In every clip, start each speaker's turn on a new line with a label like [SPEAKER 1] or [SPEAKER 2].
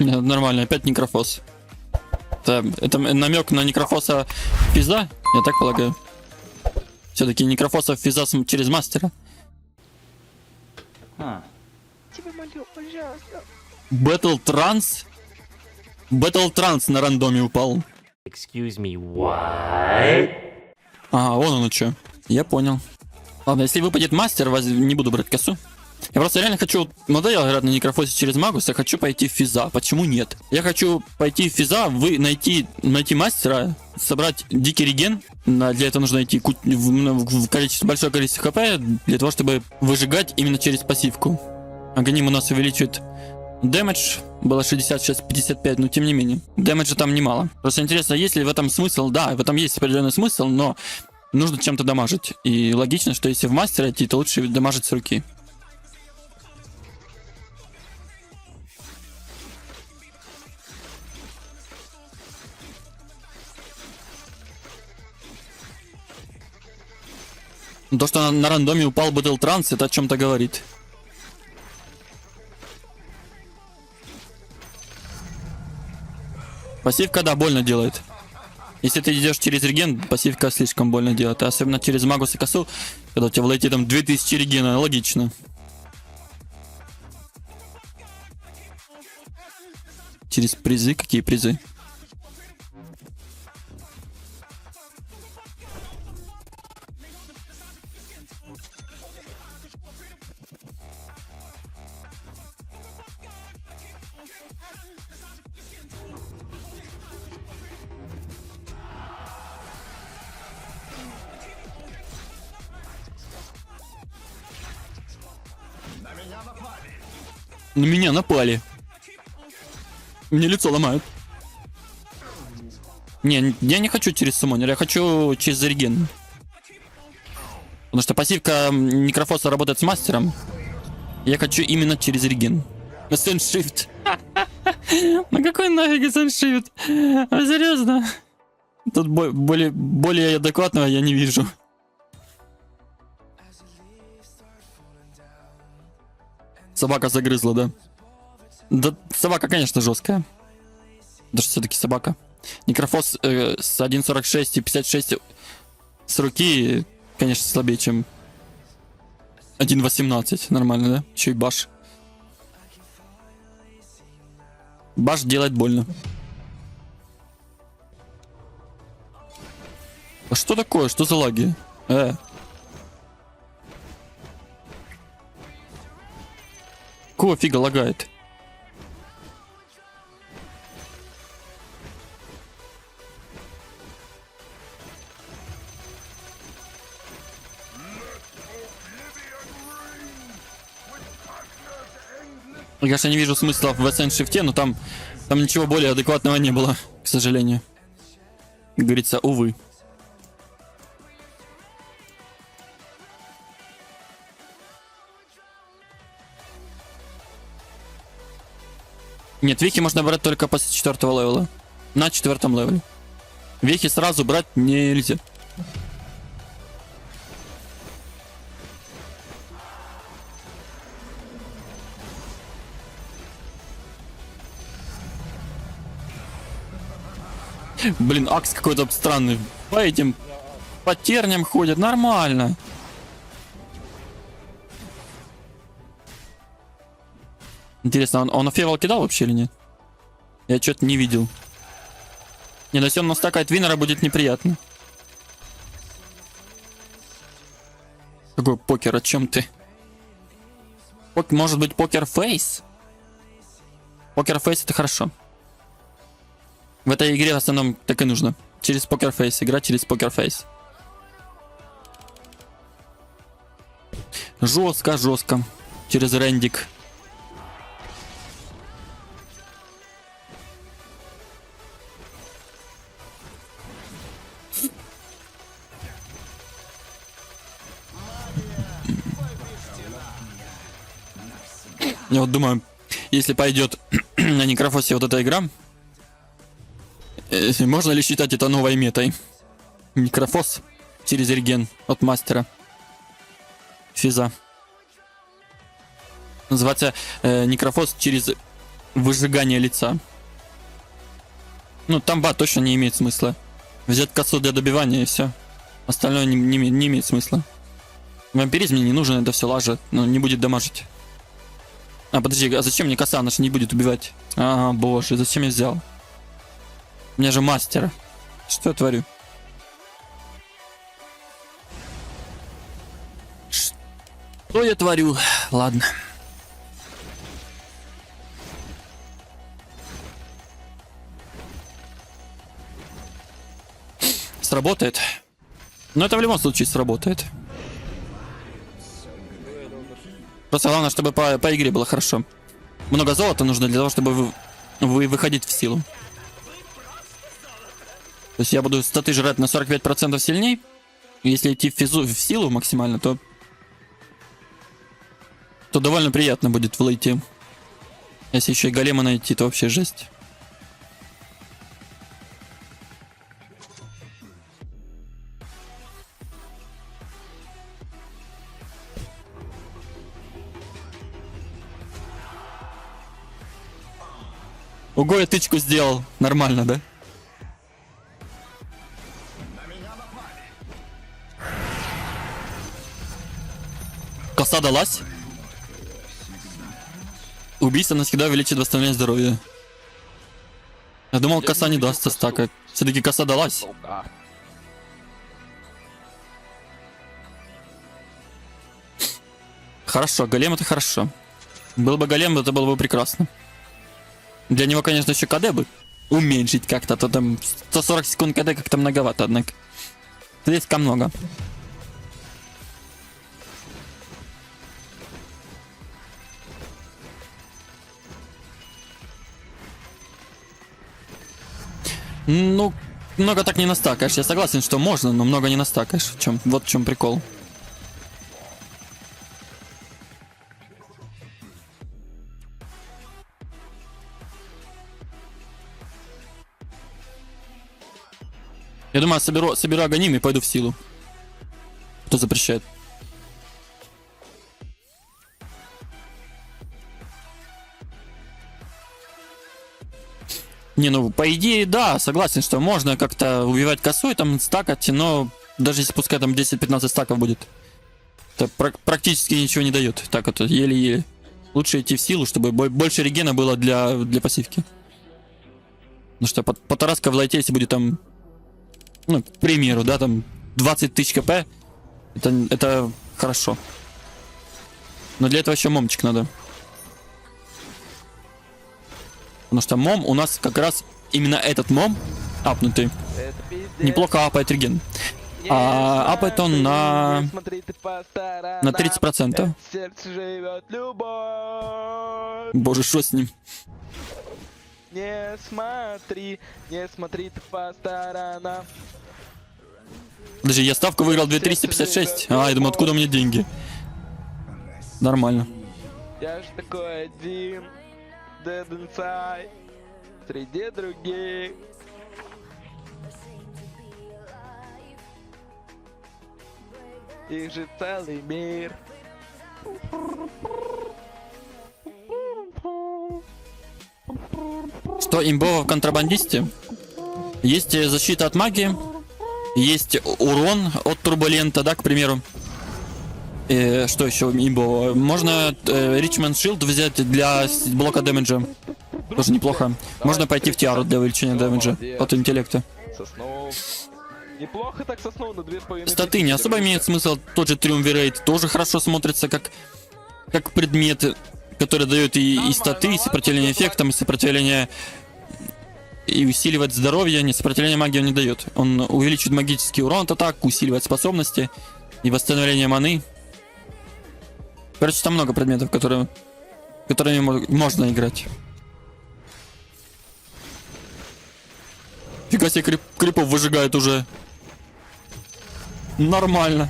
[SPEAKER 1] Нормально, опять некрофос. Это намек на некрофоса физа, я так полагаю. Все-таки некрофоса физа через мастера.
[SPEAKER 2] Тебя молю, пожалуйста.
[SPEAKER 1] Battle Trance на рандоме упал.
[SPEAKER 3] Excuse me, what?
[SPEAKER 1] Ага, вон оно что. Я понял. Ладно, если выпадет мастер, не буду брать косу. Я просто реально хочу... Надоело играть на некрофосе через магуса, хочу пойти в физа. Почему нет? Я хочу пойти в физа, найти мастера, собрать дикий реген. Для этого нужно идти большое количество хп, для того, чтобы выжигать именно через пассивку. Агоним у нас увеличивает дэмэдж. Было 66, 55, но тем не менее. Дэмэджа там немало. Просто интересно, есть ли в этом смысл? Да, в этом есть определенный смысл, но нужно чем-то дамажить. И логично, что если в мастера идти, то лучше дамажить с руки. То, что на рандоме упал Battle Trance, это о чем-то говорит. Пассивка, да, больно делает. Если ты идешь через реген, пассивка слишком больно делает. Особенно через магус и косу, когда у тебя в лейте там 2000 регена, логично. Через призы? Какие призы? На меня напали. Мне лицо ломают. Не, я не хочу через суммонер, я хочу через реген. Потому что пассивка некрофоса работает с мастером. Я хочу именно через реген. Сеншифт. Ну какой нафиг сеншифт? Серьезно? Тут более адекватного я не вижу. Собака загрызла, да? Да, собака, конечно, жесткая. Даже все-таки собака. Некрофос с 1.46 и 56 с руки, конечно, слабее, чем 1.18. Нормально, да? Еще и баш. Баш делает больно. А что такое? Что за лаги? Какого фига лагает? Я, конечно, не вижу смысла в Ascent-шифте, но там ничего более адекватного не было, к сожалению. Как говорится, увы. Нет, вехи можно брать только после 4-го левела. На 4-м левеле. Вехи сразу брать нельзя. Блин, Акс какой-то странный. По этим потерням ходит. Нормально. Интересно, он февал кидал вообще или нет? Я что-то не видел. Не, если он настакает Винера, будет неприятно. Какой покер? О чем ты? Может быть, покер-фейс? Покер-фейс это хорошо. В этой игре в основном так и нужно. Через покер-фейс. Играть через покер-фейс. Жестко. Через рендик. Я вот думаю, если пойдет на некрофосе вот эта игра, можно ли считать это новой метой? Некрофос через реген от мастера. Физа. Называется некрофос через выжигание лица. Ну, тамба точно не имеет смысла. Взять косу для добивания и все. Остальное не имеет смысла. Вампиризм мне не нужен, это все лажа, но не будет дамажить. А, подожди, а зачем мне коса? Она же не будет убивать. А, боже, зачем я взял? У меня же мастер. Что я творю? Что я творю? Ладно. Сработает. Но это в любом случае сработает. Просто главное, чтобы по игре было хорошо. Много золота нужно для того, чтобы выходить в силу. То есть я буду статы жрать на 45% сильней. Если идти в силу максимально, то довольно приятно будет в лейте. Если еще и голема найти, то вообще жесть. Ого, я тычку сделал. Нормально, да? Коса далась. Убийство навсегда увеличит восстановление здоровья. Я думал, коса не даст стака. Все-таки коса далась. Хорошо, голем это хорошо. Был бы голем, это было бы прекрасно. Для него, конечно, еще КД бы уменьшить как-то, то там 140 секунд КД как-то многовато, однако. Слишком много. Ну, много так не настакаешь. Я согласен, что можно, но много не настакаешь. Вот в чем прикол. Я думаю, соберу агоним и пойду в силу. Кто запрещает? Не, ну, по идее, да, согласен, что можно как-то убивать косой, там, стакать, но даже если пускай там 10-15 стаков будет, это практически ничего не дает. Так вот, еле-еле. Лучше идти в силу, чтобы больше регена было для пассивки. Потому что Потараска в лайте, если будет там, ну, к примеру, да, там 20 тысяч КП, это хорошо. Но для этого еще момчик надо. Потому что мом у нас как раз именно этот мом апнутый неплохо апает реген. А апает он на 30%. Боже, что с ним?
[SPEAKER 2] Не смотри ты по сторонам.
[SPEAKER 1] Подожди, я ставку выиграл 2356. А, я думаю, откуда у меня деньги? Нормально.
[SPEAKER 2] Я ж такой один, dead inside, среди других. Их же целый мир.
[SPEAKER 1] Что имбово в контрабандисте? Есть защита от магии, есть урон от турбулента, да, к примеру. Что еще имбово? Можно Richmond Shield взять для блока дэмэджа. Тоже неплохо. Можно пойти в Тиару для увеличения дэмэджа от интеллекта.
[SPEAKER 2] Соснул. Неплохо так соснул на 2,5.
[SPEAKER 1] Статы не особо имеет смысл. Тот же Triumvirate тоже хорошо смотрится как предмет, который дает и статы, и сопротивление эффектам, и сопротивление, и усиливает здоровье. Не, сопротивление магии он не дает. Он увеличивает магический урон от атак, усиливает способности и восстановление маны. Короче, там много предметов, которыми можно играть. Фига себе, крипов выжигает уже. Нормально.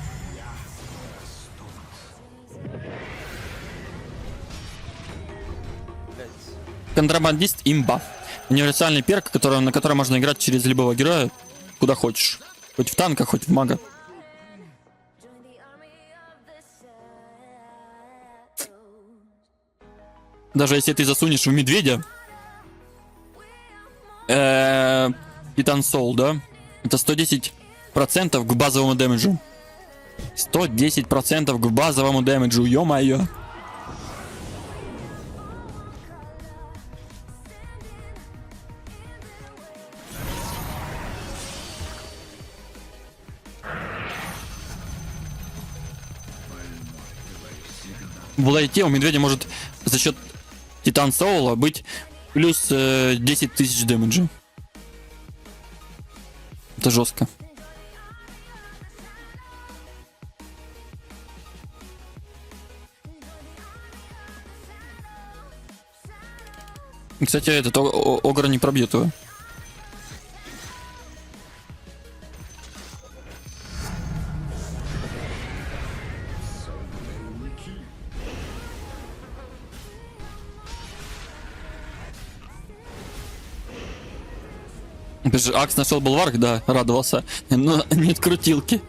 [SPEAKER 1] Контрабандист имба. Универсальный перк, на котором можно играть через любого героя, куда хочешь. Хоть в танка, хоть в мага. Даже если ты засунешь в медведя, Титан Соул, да? Это 110% к базовому дэмэджу. 110% к базовому дэмэджу, ё-моё. В лайте у медведя может за счет Титан Соула быть плюс 10 тысяч дэмэджа. Это жестко. Кстати, этот Огр не пробьет его. Опять же, Акс нашел Булварк, да, радовался. Но нет крутилки.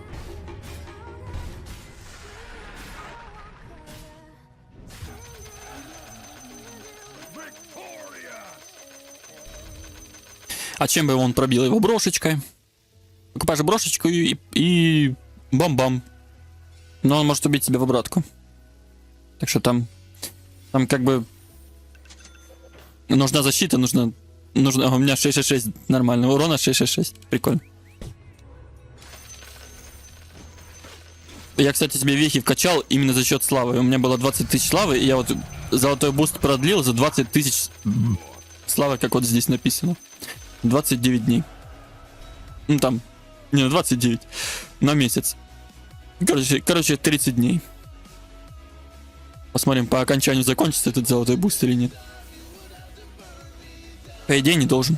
[SPEAKER 1] А чем бы он пробил его? Брошечкой. Покупаешь брошечку и бам-бам. Но он может убить себя в обратку. Так что там как бы нужна защита, нужно... У меня 666 нормально. Урона 666. Прикольно. Я, кстати, себе вехи вкачал именно за счет славы. У меня было 20 тысяч славы, и я вот золотой буст продлил за 20 тысяч славы, как вот здесь написано. 29 дней. Ну там, не, 29. На месяц. Короче, 30 дней. Посмотрим, по окончанию закончится этот золотой буст или нет. По идее, не должен.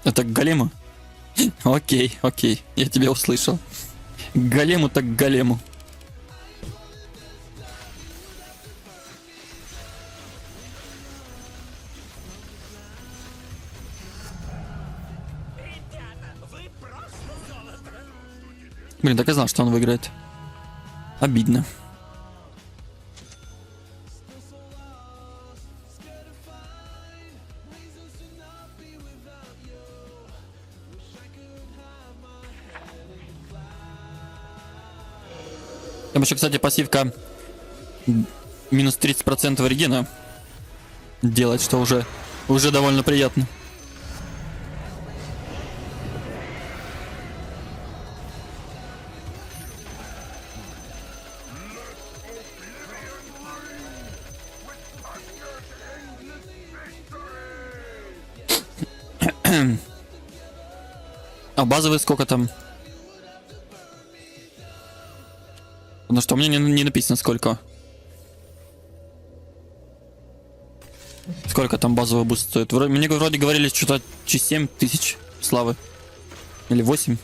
[SPEAKER 1] Это к голему? Окей, я тебя услышал. К голему так к голему. Блин, так и знал, что он выиграет. Обидно. Там еще, кстати, пассивка минус 30% регена делать, что уже довольно приятно. А базовый сколько там? Потому что у меня не написано сколько. Сколько там базовый буст стоит? Мне вроде говорили что-то 7 тысяч славы. Или 8.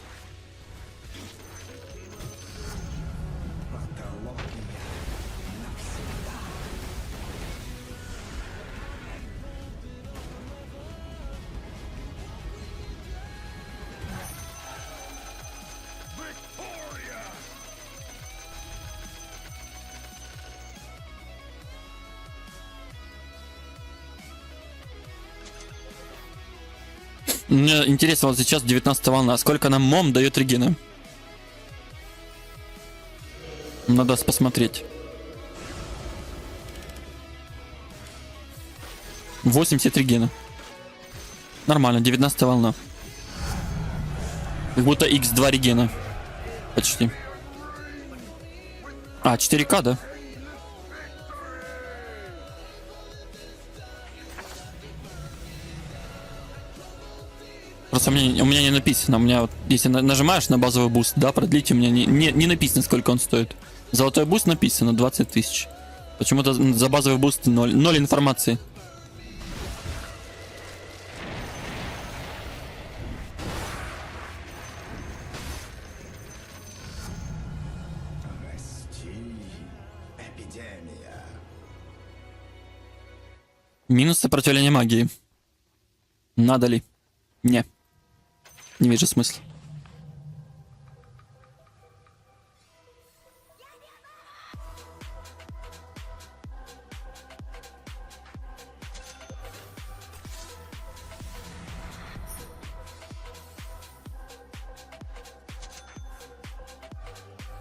[SPEAKER 1] Мне интересно, вот сейчас 19 волна. Сколько нам мом дает регена? Надо посмотреть. 80 регена. Нормально, 19 волна. Как будто x2 регена. Почти. А, 4К, да? Просто у меня не написано. У меня вот, если нажимаешь на базовый буст, да, продлите, у меня не написано, сколько он стоит. Золотой буст написано 20 тысяч. Почему-то за базовый буст 0. 0 информации. Минус сопротивления магии. Надо ли? Не вижу смысла.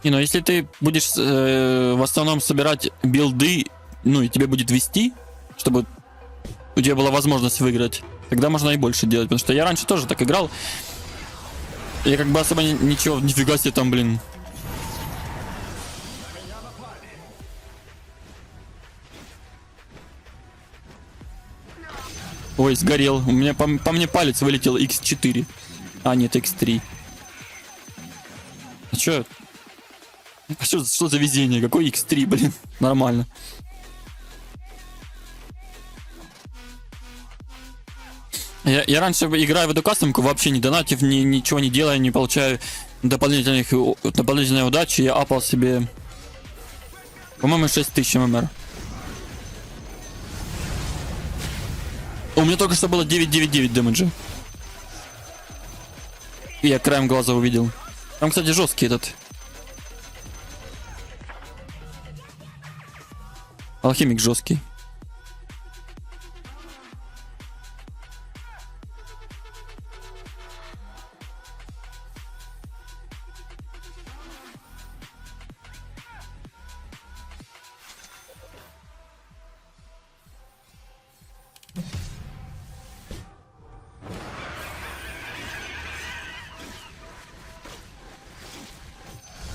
[SPEAKER 1] Не, ну если ты будешь в основном собирать билды, ну и тебе будет вести, чтобы у тебя была возможность выиграть, тогда можно и больше делать. Потому что я раньше тоже так играл. Я как бы особо ничего, нифига себе там, блин. Ой, сгорел. У меня по мне палец вылетел X4. А, нет, X3. А чё? А что за везение? Какой X3, блин? Нормально. Я раньше, играя в эту кастомку, вообще не донатив, ничего не делая, не получаю дополнительной удачи, я апал себе, по-моему, 6000 ММР. У меня только что было 999 дэмэджа. И я краем глаза увидел. Там, кстати, жесткий этот. Алхимик жесткий.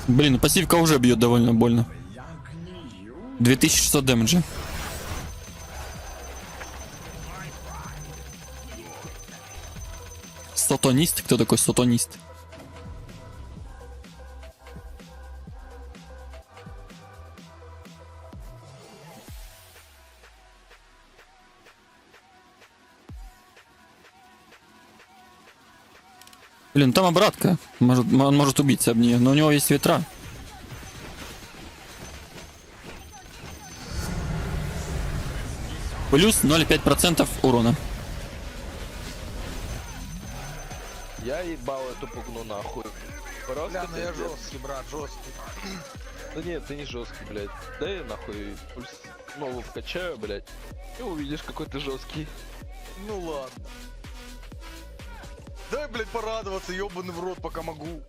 [SPEAKER 1] Блин, ну пассивка уже бьет довольно больно. 2600 дэмэджа. Сатанист? Кто такой сатанист? Блин, там обратка. Он может убиться об нее, но у него есть ветра. Плюс 0,5% урона.
[SPEAKER 2] Я ебал эту пугну нахуй. Просто
[SPEAKER 4] Бля, ну я
[SPEAKER 2] пиздец.
[SPEAKER 4] жесткий, брат, жесткий.
[SPEAKER 2] Да нет, ты не жесткий, блядь. Да я нахуй пульс новую вкачаю, блядь. И увидишь, какой ты жесткий.
[SPEAKER 4] Ну ладно. Дай, блядь, порадоваться, ебаный в рот, пока могу.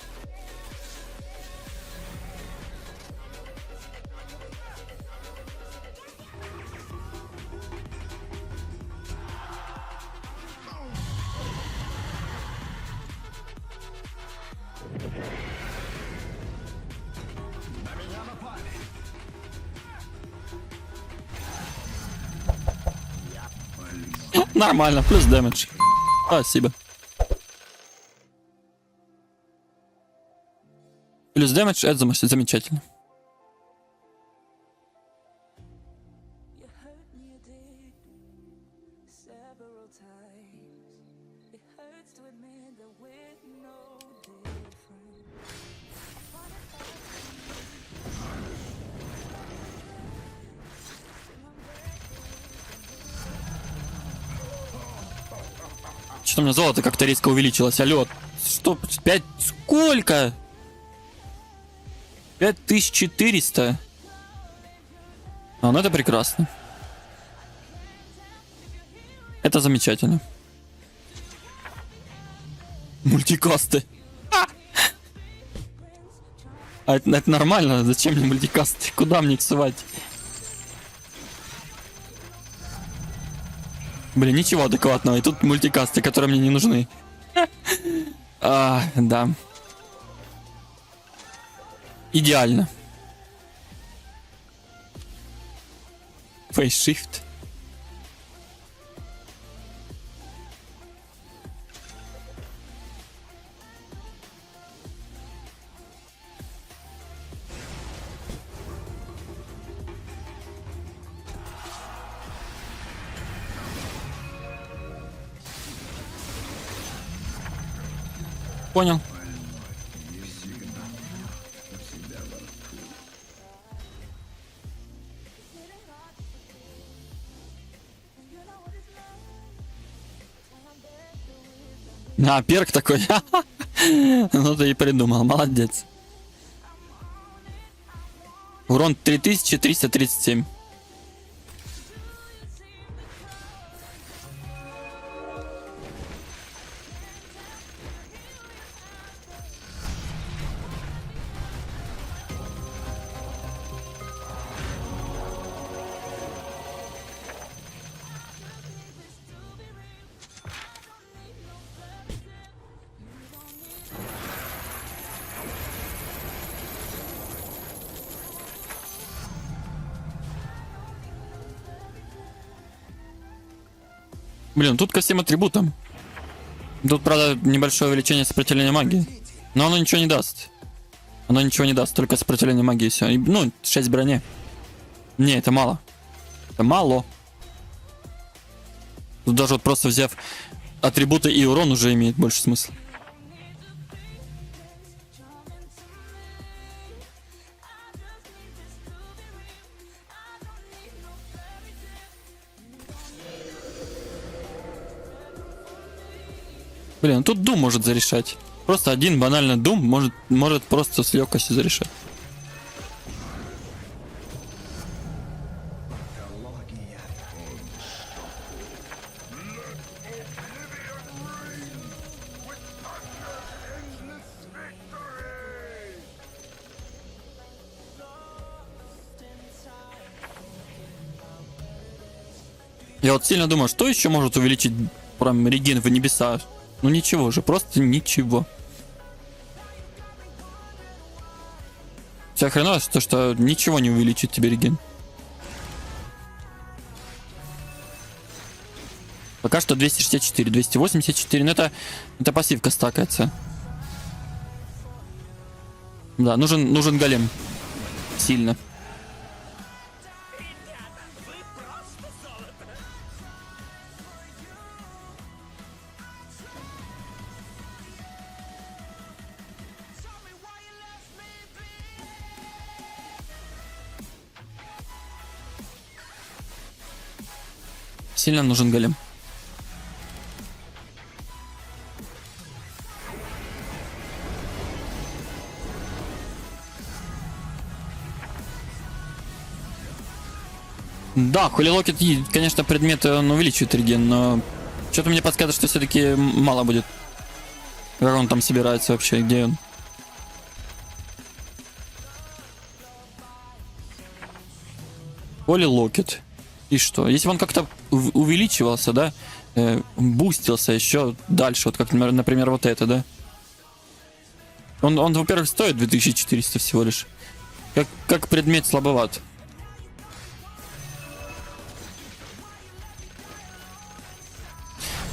[SPEAKER 1] Нормально, плюс дэмэдж. Спасибо. Плюс дэмэдж, это замечательно.
[SPEAKER 5] You hurt me, you did several times. It hurts to admit that we're no different.
[SPEAKER 1] Что-то у меня золото как-то резко увеличилось. Алло, что? 5? Сколько? 5400. А, ну это прекрасно. Это замечательно. Мультикасты. А это нормально? Зачем мне мультикасты? Куда мне их сувать? Блин, ничего адекватного. И тут мультикасты, которые мне не нужны. А, да. Идеально. Фейсшифт. Понял. А, перк такой. Ну ты и придумал, молодец. Урон 3337. Блин, тут ко всем атрибутам. Тут, правда, небольшое увеличение сопротивления магии. Но оно ничего не даст. Оно ничего не даст, только сопротивление магии и все. Ну, 6 брони. Не, это мало. Это мало. Тут даже вот просто взяв атрибуты и урон уже имеет больше смысла. Блин, ну тут Doom может зарешать. Просто один банально Doom может просто с легкостью зарешать. Я вот сильно думаю, что еще может увеличить прям реген в небеса? Ну ничего же, просто ничего. Вся хреновость, то что ничего не увеличит тебе реген. Пока что 264, 284, но это пассивка стакается. Да, нужен голем. Сильно. Сильно нужен голем. Да, Holy Locket, конечно, предмет он увеличивает реген, но что-то мне подсказывает, что все-таки мало будет. Как он там собирается вообще, где он? Holy Locket. И что? Если бы он как-то увеличивался, да, бустился еще дальше, вот как, например, вот это, да? Он во-первых, стоит 2400 всего лишь. Как предмет слабоват.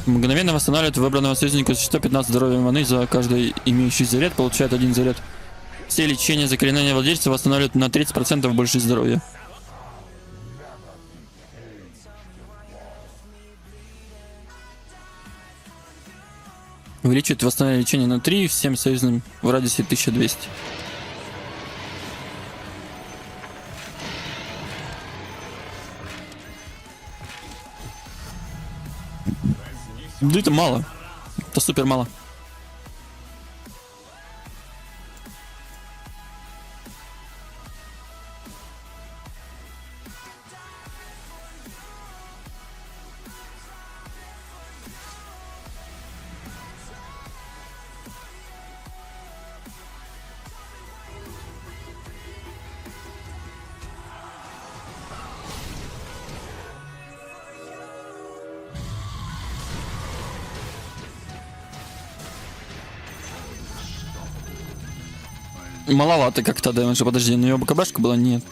[SPEAKER 1] Мгновенно восстанавливает выбранного союзника 115 здоровья маны за каждый имеющий заряд, получает 1 заряд. Все лечения заклинания владельца восстанавливают на 30% больше здоровья. Увеличивает восстановление лечения на 3 всем союзным в радиусе 1200. Да это мало. Это супер мало. Маловато как-то дэмэджа, подожди, у него БКБшка была? Нет.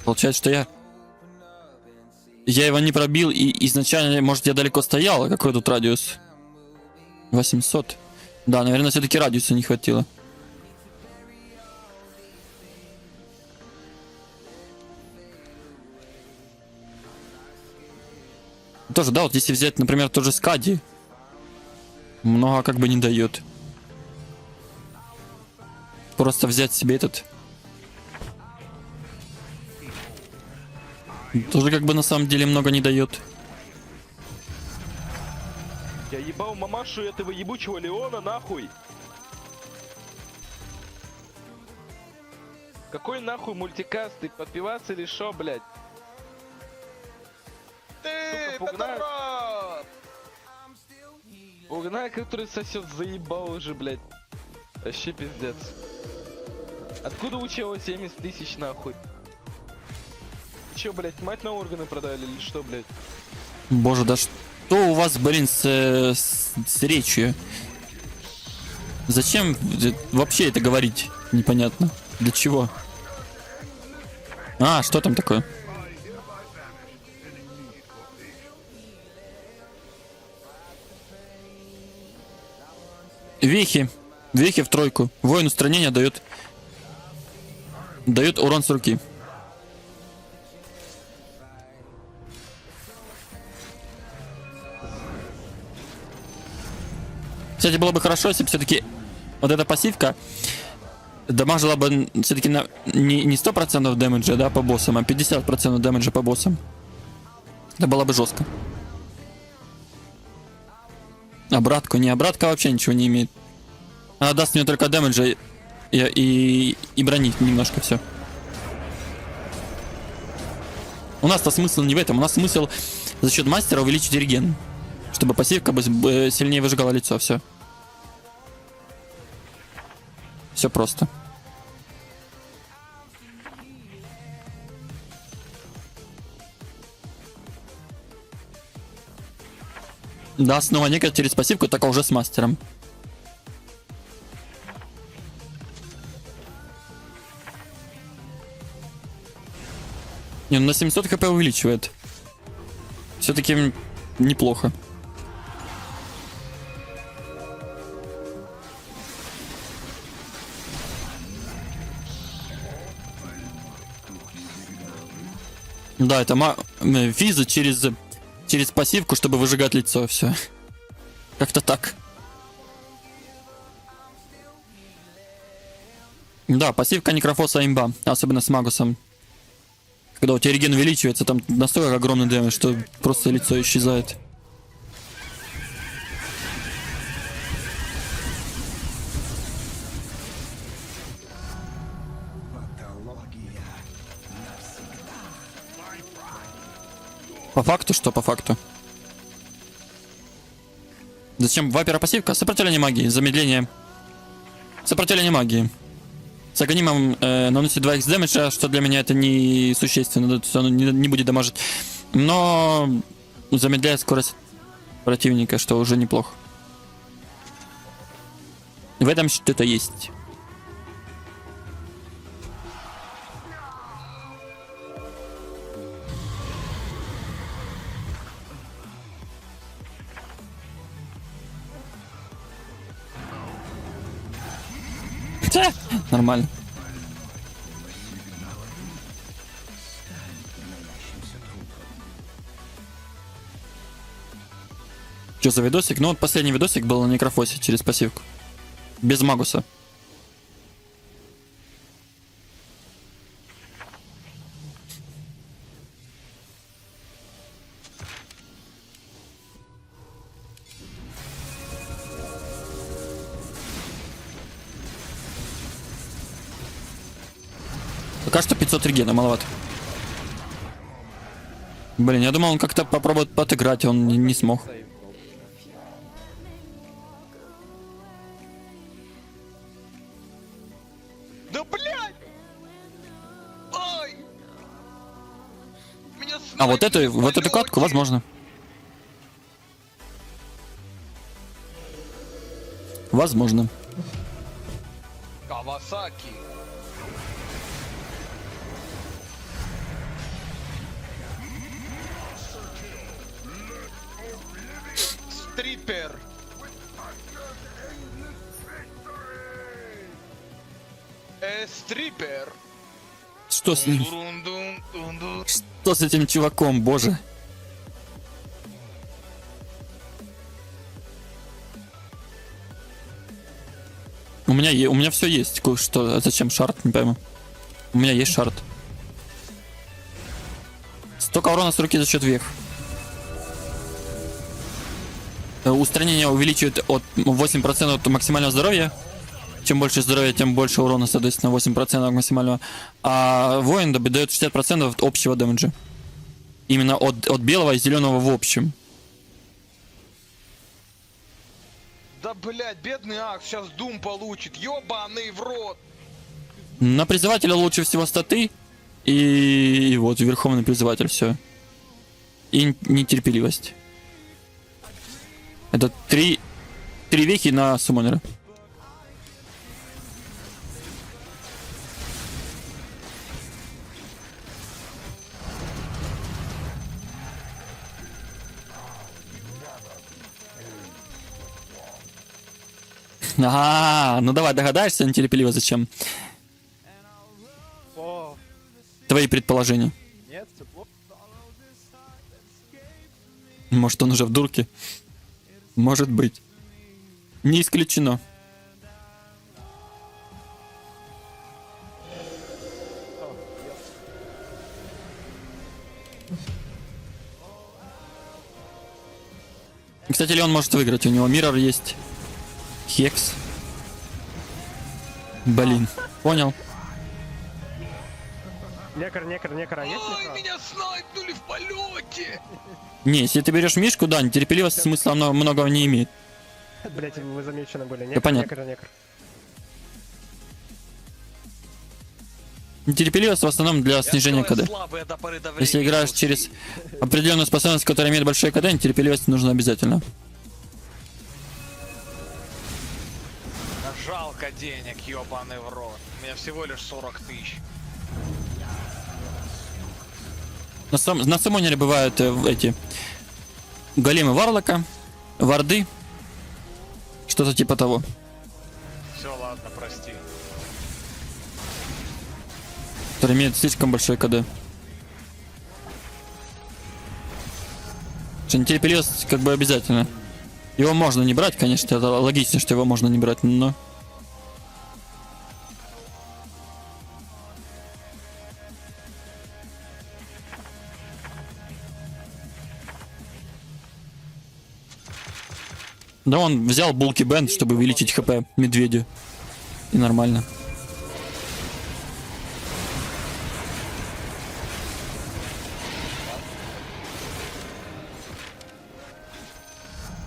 [SPEAKER 1] Получается, что я его не пробил, и изначально, может, я далеко стоял, а какой тут радиус? 800. Да, наверное, все-таки радиуса не хватило. Тоже, да, вот если взять, например, тот же Скади, много как бы не дает. Просто взять себе этот. Тоже как бы на самом деле много не дает.
[SPEAKER 2] Я ебал мамашу этого ебучего Леона нахуй. Какой нахуй мультикаст? Ты подпиваться или шо, блядь?
[SPEAKER 4] Ты,
[SPEAKER 2] Сука, пугна-
[SPEAKER 4] Петров!
[SPEAKER 2] Угнай, который сосет, заебал уже, блядь. Вообще пиздец. Откуда у чего 70 тысяч нахуй? Че, блядь, мать на органы продали или что, блядь?
[SPEAKER 1] Боже, да что у вас, блин, с речью? Зачем вообще это говорить? Непонятно. Для чего? А, что там такое? Вехи. Вехи в тройку. Воин устранения дает урон с руки. Кстати, было бы хорошо, если бы все-таки вот эта пассивка дамажила бы все-таки не 100% дэмэджа, да, по боссам, а 50% дэмэджа по боссам. Это было бы жестко. Обратка вообще ничего не имеет. Она даст мне только дэмэджа и брони немножко, все. У нас-то смысл не в этом, у нас смысл за счет мастера увеличить реген. Чтобы пассивка бы сильнее выжигала лицо, все. Все просто. Да, снова некая через пассивку, только уже с мастером. Не, ну на 700 хп увеличивает. Все-таки неплохо. Да, это физа через пассивку, чтобы выжигать лицо, все. Как-то так. Да, пассивка некрофоса имба, особенно с магусом. Когда у тебя реген увеличивается, там настолько огромный дэмэдж, что просто лицо исчезает. По факту что? По факту. Зачем вайпера пассивка? Сопротивление магии, замедление. Сопротивление магии. С аганимом наносит 2х дэмэджа, что для меня это не существенно, то есть оно не будет дамажить. Но замедляет скорость противника, что уже неплохо. В этом что-то есть. Нормально. Что за видосик? Ну вот последний видосик был на некрофосе через пассивку. Без магуса. Пока что 500 регена, маловато. Блин, я думал, он как-то попробует отыграть, он не смог.
[SPEAKER 4] Да блядь! Ай! Меня
[SPEAKER 1] А вот
[SPEAKER 4] снайпер
[SPEAKER 1] эту
[SPEAKER 4] в
[SPEAKER 1] катку,
[SPEAKER 4] полете.
[SPEAKER 1] возможно. Возможно.
[SPEAKER 4] Кавасаки. Стрипер. Стрипер.
[SPEAKER 1] Что с ним?
[SPEAKER 4] Дун-дун-дун-дун.
[SPEAKER 1] Что с этим чуваком, боже? У меня все есть. Что? Зачем шарт? Не пойму. У меня есть шарт. Столько урона с руки за счет вех. Устранение увеличивает от 8% от максимального здоровья. Чем больше здоровья, тем больше урона, соответственно, 8% максимального. А воин дает 60% от общего дэмэджа. Именно от белого и зеленого в общем.
[SPEAKER 4] Да блять, бедный Акс сейчас дум получит. Ёбаный в рот.
[SPEAKER 1] На призывателя лучше всего статы. И вот верховный призыватель, все. И нетерпеливость. Это три вехи на суммонера. Ага, ну давай догадаешься, нетерпеливо зачем?
[SPEAKER 6] О,
[SPEAKER 1] Твои предположения.
[SPEAKER 6] нет, все плохо.
[SPEAKER 1] Может, он уже в дурке? Может быть. Не исключено. Кстати, Леон может выиграть. У него Миррор есть. Хекс. Блин. Понял.
[SPEAKER 6] Некор, а есть
[SPEAKER 4] Ой,
[SPEAKER 6] некор?
[SPEAKER 4] меня снайпнули в полете!
[SPEAKER 1] Не, если ты берешь Мишку, да, нетерпеливость смысла многого не имеет.
[SPEAKER 6] Блять, вы замечены были.
[SPEAKER 1] Да понятно.
[SPEAKER 6] Некор.
[SPEAKER 1] Нетерпеливость в основном для снижения КД.
[SPEAKER 4] Слабые до поры до времени.
[SPEAKER 1] Если играешь через определенную способность, которая имеет большое КД, нетерпеливость нужно обязательно.
[SPEAKER 4] Да жалко денег, ёбаный в рот. У меня всего лишь 40 тысяч.
[SPEAKER 1] На Суммонере бывают эти големы Варлока, варды, что-то типа того.
[SPEAKER 4] Все, ладно, прости.
[SPEAKER 1] Которые имеют слишком большой КД. Что нетерпеливость как бы обязательно. Его можно не брать, конечно, это логично, что его можно не брать, но... Да он взял булки бенд, чтобы увеличить хп медведю. И нормально.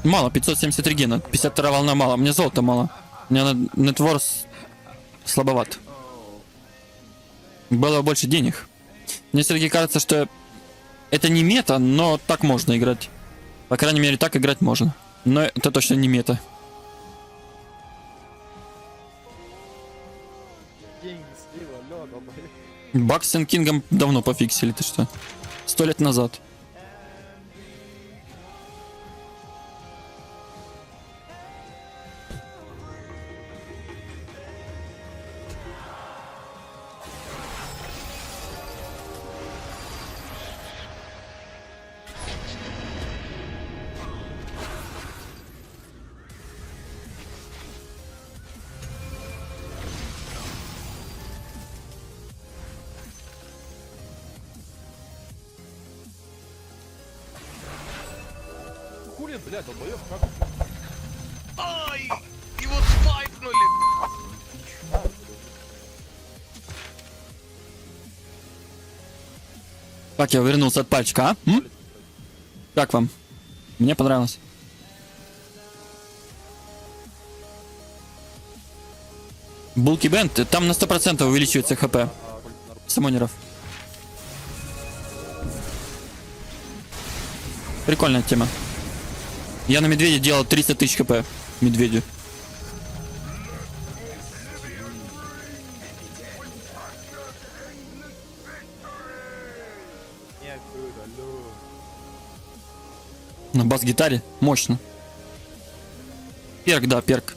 [SPEAKER 1] Мало, 570 регена, 52 волна мало, мне золота мало. Мне нетворс слабоват. Было больше денег. Мне все-таки кажется, что это не мета, но так можно играть. По крайней мере, так играть можно. Но это точно не мета.
[SPEAKER 6] Деньги слива, лёда, блин.
[SPEAKER 1] Баг с Кингом давно пофиксили, ты что? 100 лет назад.
[SPEAKER 6] Хули, блядь, долбоёб, как?
[SPEAKER 4] Ай! Его снайпнули!
[SPEAKER 1] Как я вернулся от пальчика, а? М? Как вам? Мне понравилось. Булки Бенд, там на 100% увеличивается хп самонеров. Прикольная тема. Я на медведя делал 300 тысяч хп. Медведю.
[SPEAKER 6] Нет, алло.
[SPEAKER 1] На бас-гитаре. Мощно. Перк, да, перк.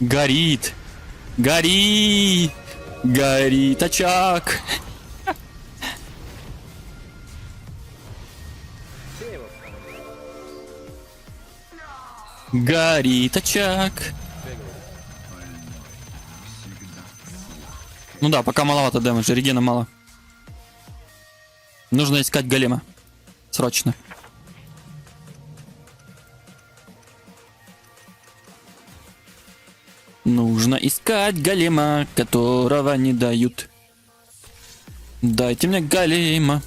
[SPEAKER 1] Горит. Горит. Горит очаг. Горит очаг. Ну да, пока маловато дэмэджа, регена мало. Нужно искать голема. Срочно. Нужно искать голема, которого не дают. Дайте мне голема.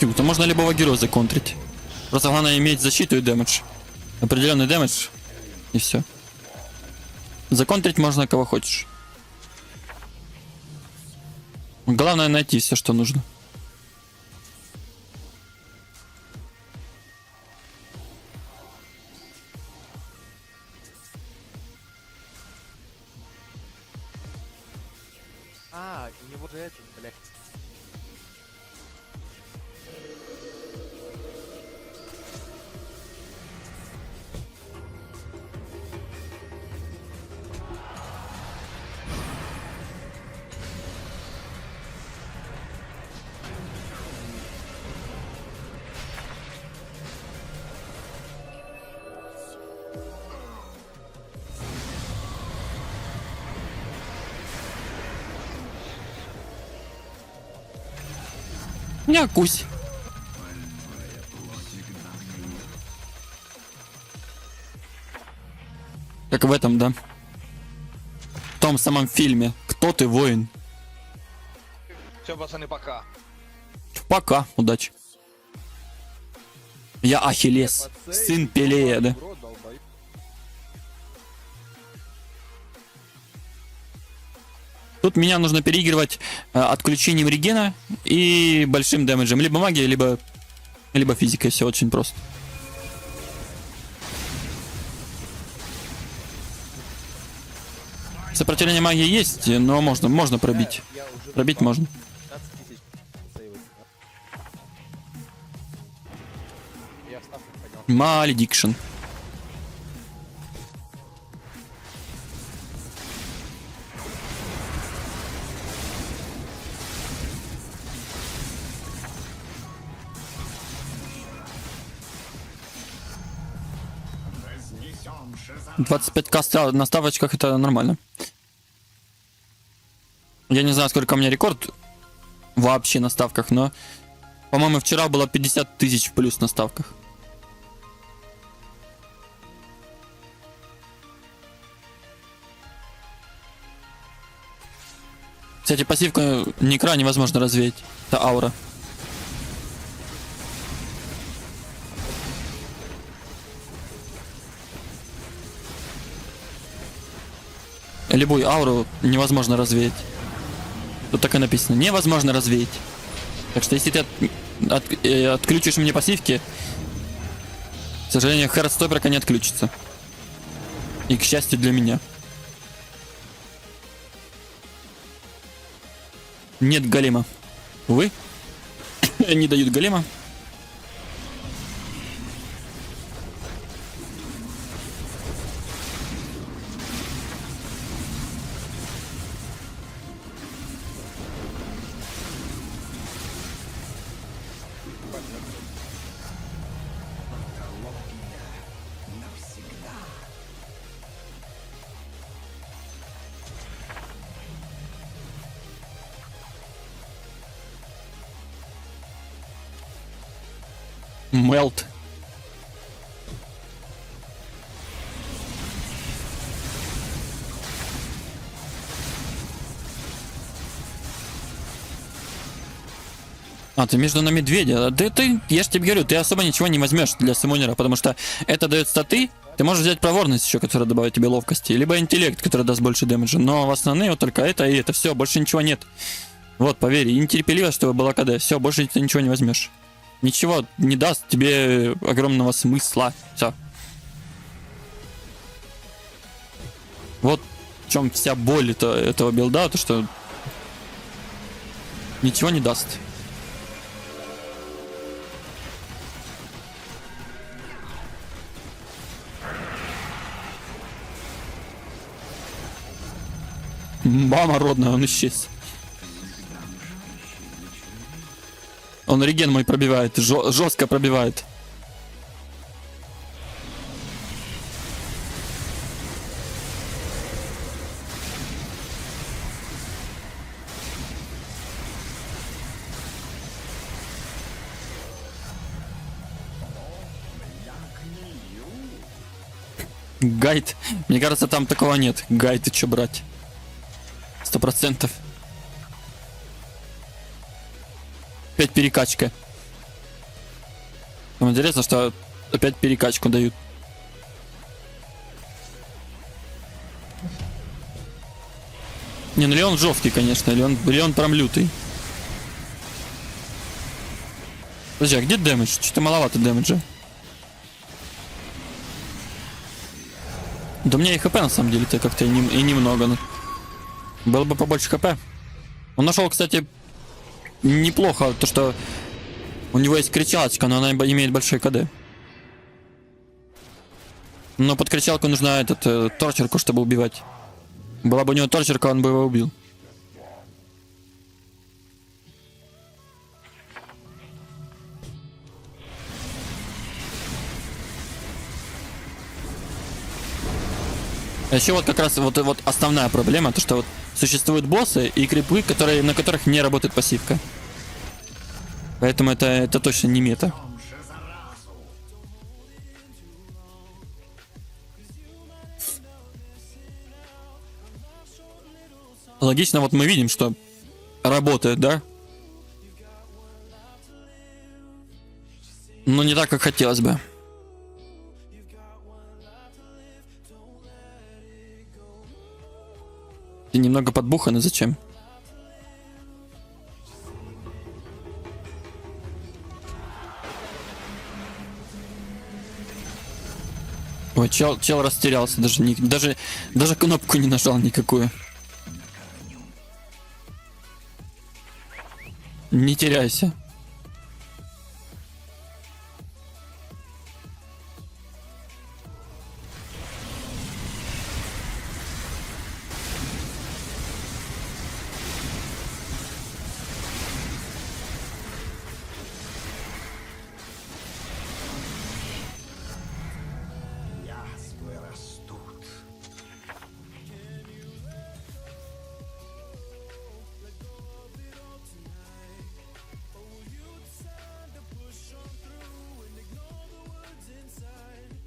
[SPEAKER 1] пассивку, то можно любого героя законтрить. Просто главное иметь защиту и дэмэдж. Определенный дэмэдж. И все. Законтрить можно кого хочешь. Главное найти все, что нужно.
[SPEAKER 6] А, у него же этот, блядь.
[SPEAKER 1] Не окусь. Как в этом, да? В том самом фильме. Кто ты, воин?
[SPEAKER 4] Все, пацаны, пока.
[SPEAKER 1] Пока, удачи. Я Ахиллес, сын Пелея, да?
[SPEAKER 6] Бро, долбоёб.
[SPEAKER 1] Тут меня нужно переигрывать отключением регена и большим дэмэджем. Либо магией, либо физикой. Все очень просто. Сопротивление магии есть, но можно пробить.
[SPEAKER 6] Я уже
[SPEAKER 1] Пробить можно.
[SPEAKER 6] 15 тысяч сейвать. Я в ставку поднял.
[SPEAKER 1] Маледикшн. — 25к на ставочках это нормально. Я не знаю, сколько у меня рекорд вообще на ставках, но, по-моему, вчера было 50 тысяч в плюс на ставках. Кстати, пассивку Некра невозможно развеять. Это аура. Любую ауру невозможно развеять. Тут так и написано. Невозможно развеять. Так что если ты отключишь мне пассивки, к сожалению, Хардстопперка не отключится. И к счастью для меня. Нет голема. Увы. Не дают голема. Мелт. А, ты между на медведя. Да ты, я ж тебе говорю, ты особо ничего не возьмешь для суммонера, потому что это дает статы. Ты можешь взять проворность еще, которая добавит тебе ловкости, либо интеллект, который даст больше дэмэджа. Но в основные вот только это и это. Все, больше ничего нет. Вот, поверь, и нетерпеливо, чтобы была КД. Все, больше ты ничего не возьмешь. Ничего не даст тебе огромного смысла. Все. Вот в чем вся боль этого билда, то что ничего не даст. Мама родная, он исчез. Он реген мой пробивает, жестко пробивает. Гайд. Мне кажется, там такого нет. Гайд, ты чё брать? 100%. 5 перекачка. Там интересно, что опять перекачку дают. Не, ну Леон жесткий, конечно. Леон прям лютый. Подожди, а где дэмэдж? Что-то маловато дэмэджа. Да у меня и хп на самом деле-то как-то и немного. Было бы побольше хп. Он нашел, кстати, неплохо то, что у него есть кричалочка, но она имеет большой КД. Но под кричалку нужна торчерку, чтобы убивать. Была бы у него торчерка, он бы его убил. А еще вот как раз вот основная проблема, то что вот существуют боссы и крипы, на которых не работает пассивка. Поэтому это точно не мета. Логично, вот мы видим, что работает, да? Но не так, как хотелось бы. Ты немного подбуханы, зачем? Ой, чел растерялся, даже кнопку не нажал никакую. Не теряйся.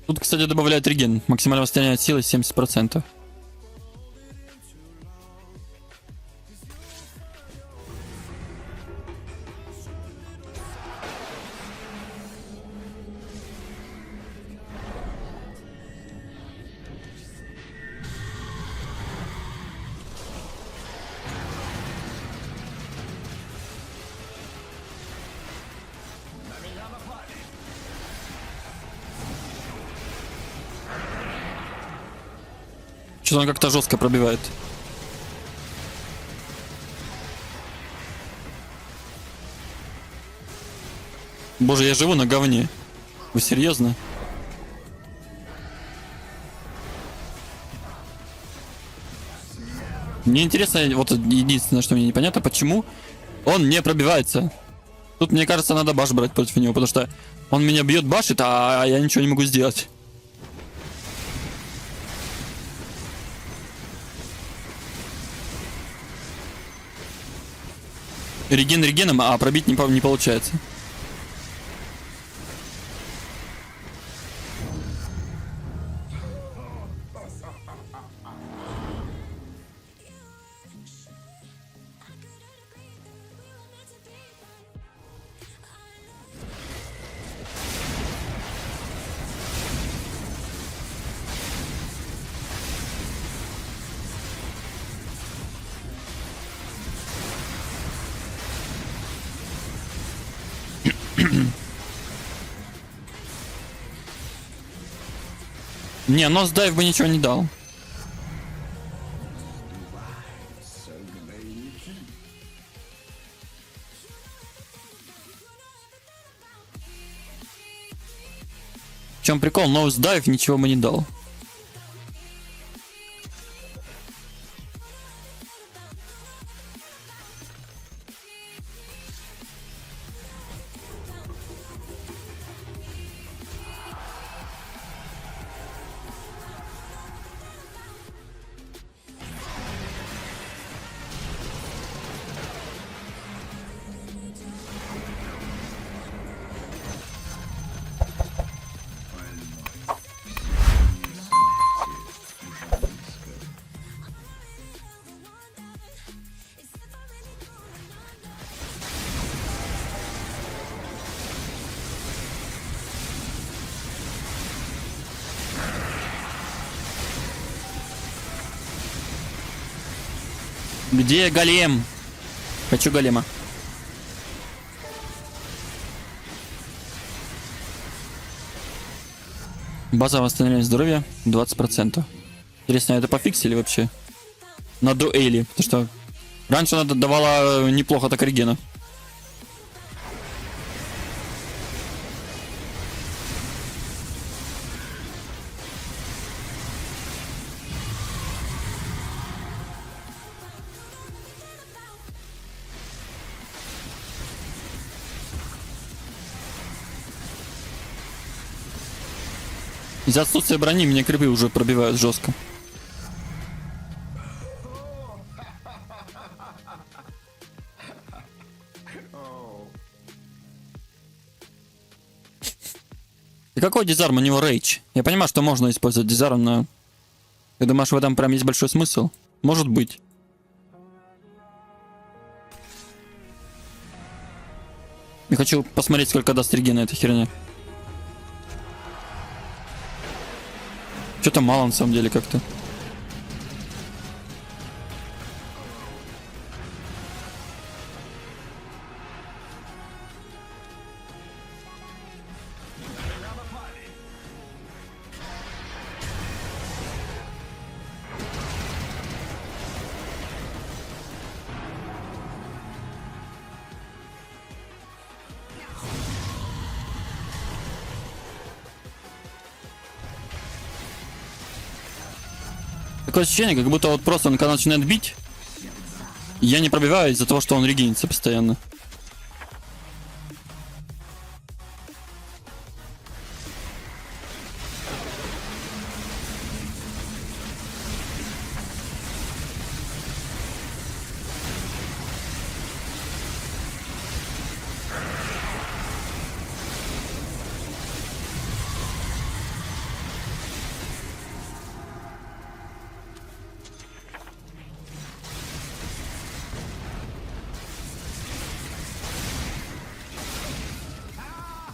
[SPEAKER 1] Тут, кстати, добавляют реген. Максимально восстановляет силы 70%. Что-то он как-то жестко пробивает. Боже, я живу на говне. Вы серьезно? Мне интересно, вот единственное, что мне непонятно, почему он не пробивается. Тут, мне кажется, надо баш брать против него, потому что он меня бьет, башит, а я ничего не могу сделать. Реген регеном, а пробить не получается. Не, нос дайв бы ничего не дал. В чем прикол? Нос дайв ничего бы не дал. Где голем? Хочу голема. База восстановления здоровья 20%. Интересно, это пофиксили вообще? На дуэли. Потому что раньше она давала неплохо так регена. Из-за отсутствия брони меня крипы уже пробивают жестко. И какой дизарм? У него рейдж. Я понимаю, что можно использовать дизарм, но... Ты думаешь, в этом прям есть большой смысл? Может быть. Я хочу посмотреть, сколько даст регена эта херня. Что-то мало на самом деле как-то. Такое ощущение, как будто вот просто он когда начинает бить, я не пробиваю из-за того, что он регенится постоянно.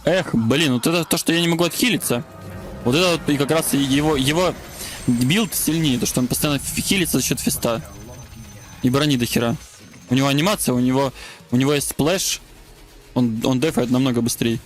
[SPEAKER 1] Эх, блин, вот это то, что я не могу отхилиться. Вот это вот и как раз его билд сильнее, то что он постоянно хилится за счет фиста. И брони до хера. У него анимация, у него есть сплэш. Он дефает намного быстрее.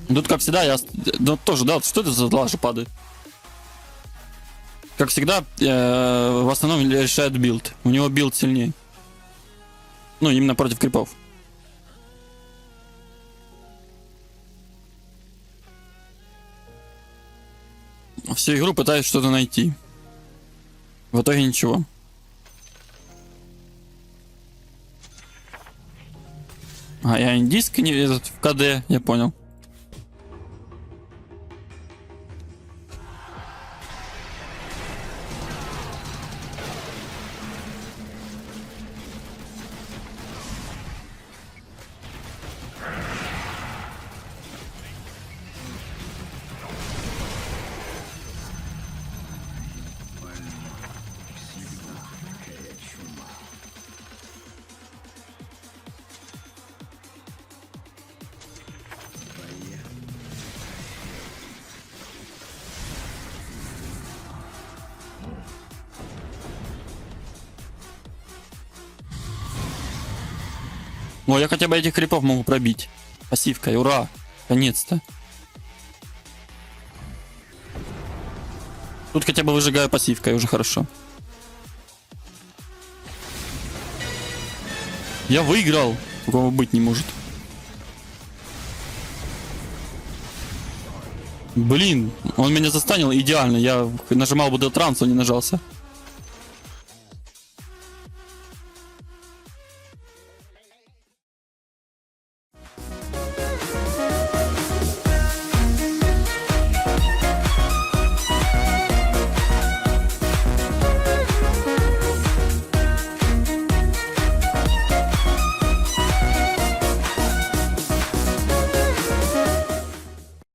[SPEAKER 1] Тут, как всегда, я... Ну, тоже, да, что это за лажа падает? Как всегда, в основном решает билд. У него билд сильнее. Ну, именно против крипов. Всю игру пытаюсь что-то найти. В итоге ничего. А, я диск не этот в КД, я понял. О, я хотя бы этих крипов могу пробить. Пассивкой, ура! Наконец-то. Тут хотя бы выжигаю пассивкой, уже хорошо. Я выиграл! Такого быть не может. Блин, он меня застанил идеально. Я нажимал бы до транса, он не нажался.